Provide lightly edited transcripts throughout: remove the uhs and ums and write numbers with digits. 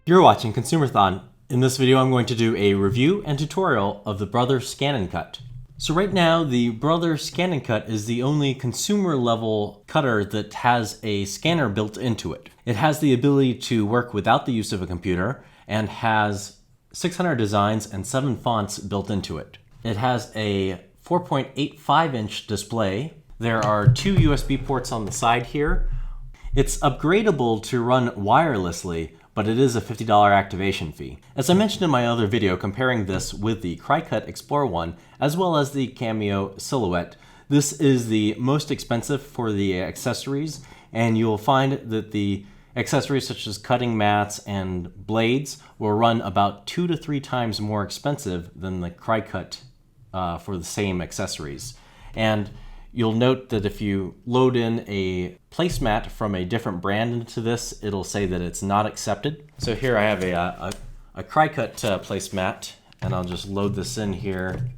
You're watching Consumerthon. In this video, I'm going to do a review and tutorial of the Brother Scan and Cut. So right now, the Brother Scan and Cut is the only consumer level cutter that has a scanner built into it. It has the ability to work without the use of a computer and has 600 designs and 7 fonts built into it. It has a 4.85-inch display. There are 2 USB ports on the side here. It's upgradable to run wirelessly, but it is a $50 activation fee. As I mentioned in my other video comparing this with the Cricut Explorer 1 as well as the Cameo Silhouette, this is the most expensive for the accessories, and you'll find that the accessories such as cutting mats and blades will run about 2 to 3 times more expensive than the Cricut for the same accessories. And you'll note that if you load in a placemat from a different brand into this, it'll say that it's not accepted. So here I have a Cricut placemat, and I'll just load this in here.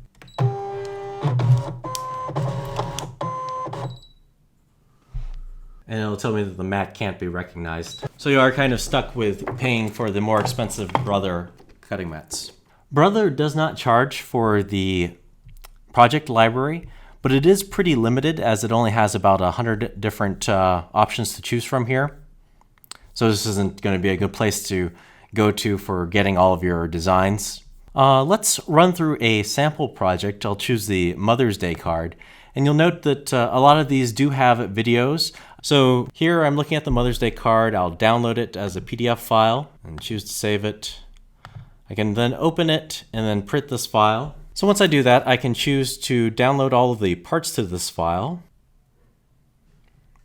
And it'll tell me that the mat can't be recognized. So you are kind of stuck with paying for the more expensive Brother cutting mats. Brother does not charge for the project library, but it is pretty limited as it only has about 100 different options to choose from here. So this isn't going to be a good place to go to for getting all of your designs. Let's run through a sample project. I'll choose the Mother's Day card. And you'll note that a lot of these do have videos. So here I'm looking at the Mother's Day card. I'll download it as a PDF file and choose to save it. I can then open it and then print this file. So once I do that, I can choose to download all of the parts to this file.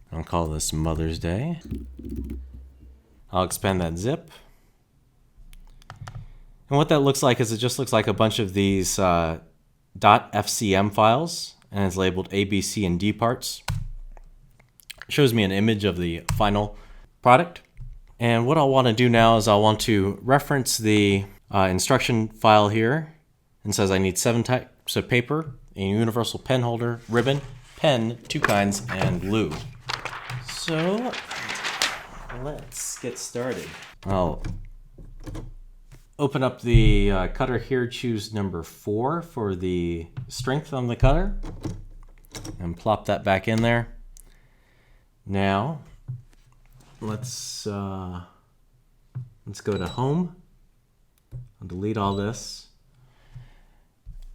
I'll call this Mother's Day. I'll expand that zip. And what that looks like is it just looks like a bunch of these .fcm files, and it's labeled A, B, C, and D parts. It shows me an image of the final product. And what I'll want to do now is I'll want to reference the instruction file here. And says I need 7 types of paper, a universal pen holder, ribbon, pen, 2 kinds, and glue. So let's get started. I'll open up the cutter here, choose number 4 for the strength on the cutter, and plop that back in there. Now let's go to home. I'll delete all this.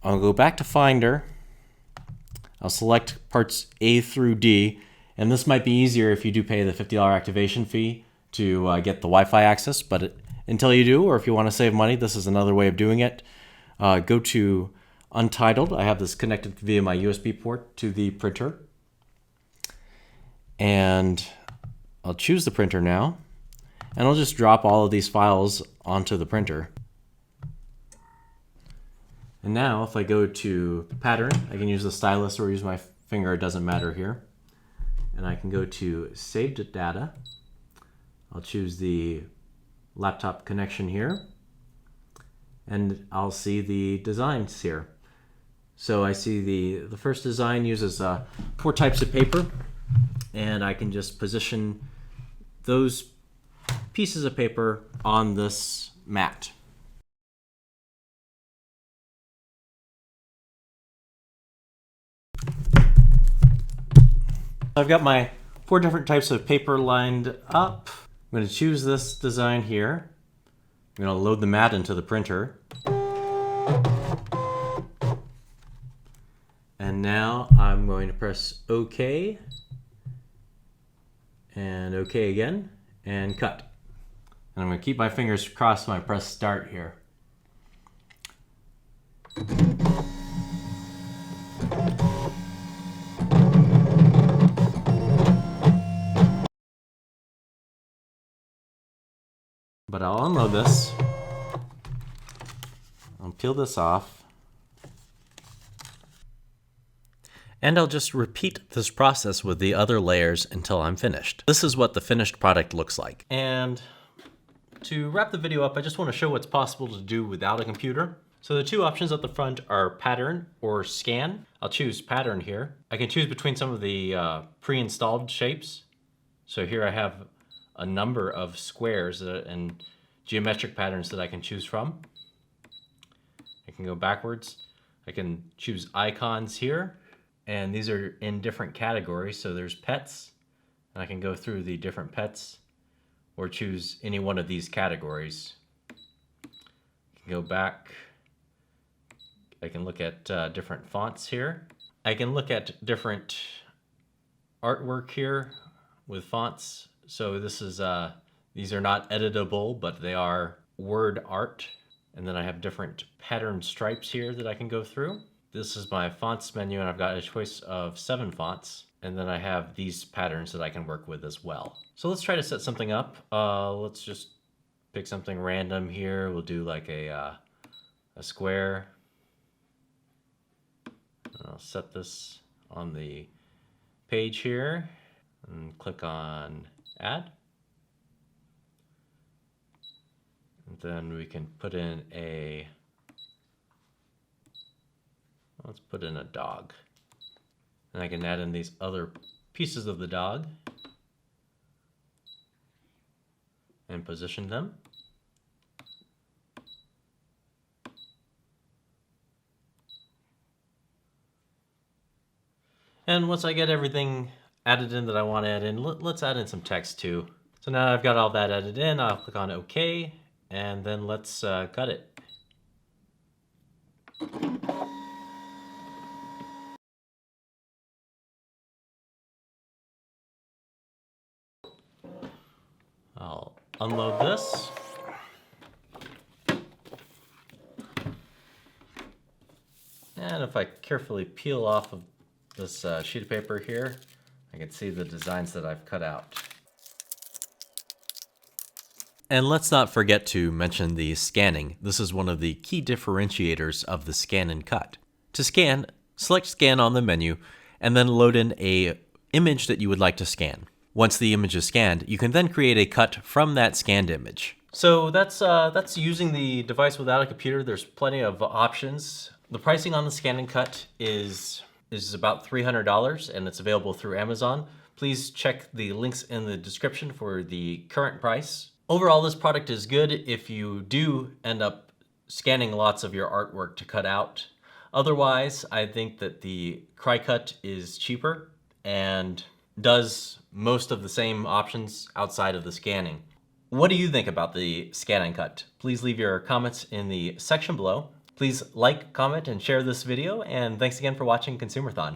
I'll go back to Finder. I'll select parts A through D, and this might be easier if you do pay the $50 activation fee to get the Wi-Fi access, but until you do, or if you want to save money, this is another way of doing it. Go to Untitled. I have this connected via my USB port to the printer. And I'll choose the printer now, and I'll just drop all of these files onto the printer. And now if I go to pattern, I can use the stylus or use my finger, it doesn't matter here. And I can go to saved data. I'll choose the laptop connection here, and I'll see the designs here. So I see the first design uses 4 types of paper, and I can just position those pieces of paper on this mat. I've got my 4 different types of paper lined up. I'm going to choose this design here. I'm going to load the mat into the printer. And now I'm going to press OK. And OK again. And cut. And I'm going to keep my fingers crossed when I press start here. But I'll unload this. I'll peel this off. And I'll just repeat this process with the other layers until I'm finished. This is what the finished product looks like. And to wrap the video up, I just want to show what's possible to do without a computer. So the 2 options at the front are pattern or scan. I'll choose pattern here. I can choose between some of the pre-installed shapes. So here I have a number of squares, and geometric patterns that I can choose from. I can go backwards. I can choose icons here, and these are in different categories. So there's pets, and I can go through the different pets or choose any one of these categories. I can go back. I can look at different fonts here. I can look at different artwork here with fonts. So this is these are not editable, but they are word art. And then I have different pattern stripes here that I can go through. This is my fonts menu, and I've got a choice of 7 fonts. And then I have these patterns that I can work with as well. So let's try to set something up. Let's just pick something random here. We'll do like a square. I'll set this on the page here and click on add. And then we can put in let's put in a dog. And I can add in these other pieces of the dog and position them. And once I get everything added in that I want to add in, let's add in some text too. So now I've got all that added in, I'll click on OK, and then let's cut it. I'll unload this. And if I carefully peel off of this sheet of paper here, I can see the designs that I've cut out. And let's not forget to mention the scanning. This is one of the key differentiators of the scan and cut. To scan, select scan on the menu and then load in an image that you would like to scan. Once the image is scanned, you can then create a cut from that scanned image. So that's using the device without a computer. There's plenty of options. The pricing on the scan and cut is about $300, and it's available through Amazon. Please check the links in the description for the current price. Overall, this product is good if you do end up scanning lots of your artwork to cut out. Otherwise, I think that the Cricut is cheaper and does most of the same options outside of the scanning. What do you think about the scan and cut? Please leave your comments in the section below. Please like, comment, and share this video, and thanks again for watching Consumerthon.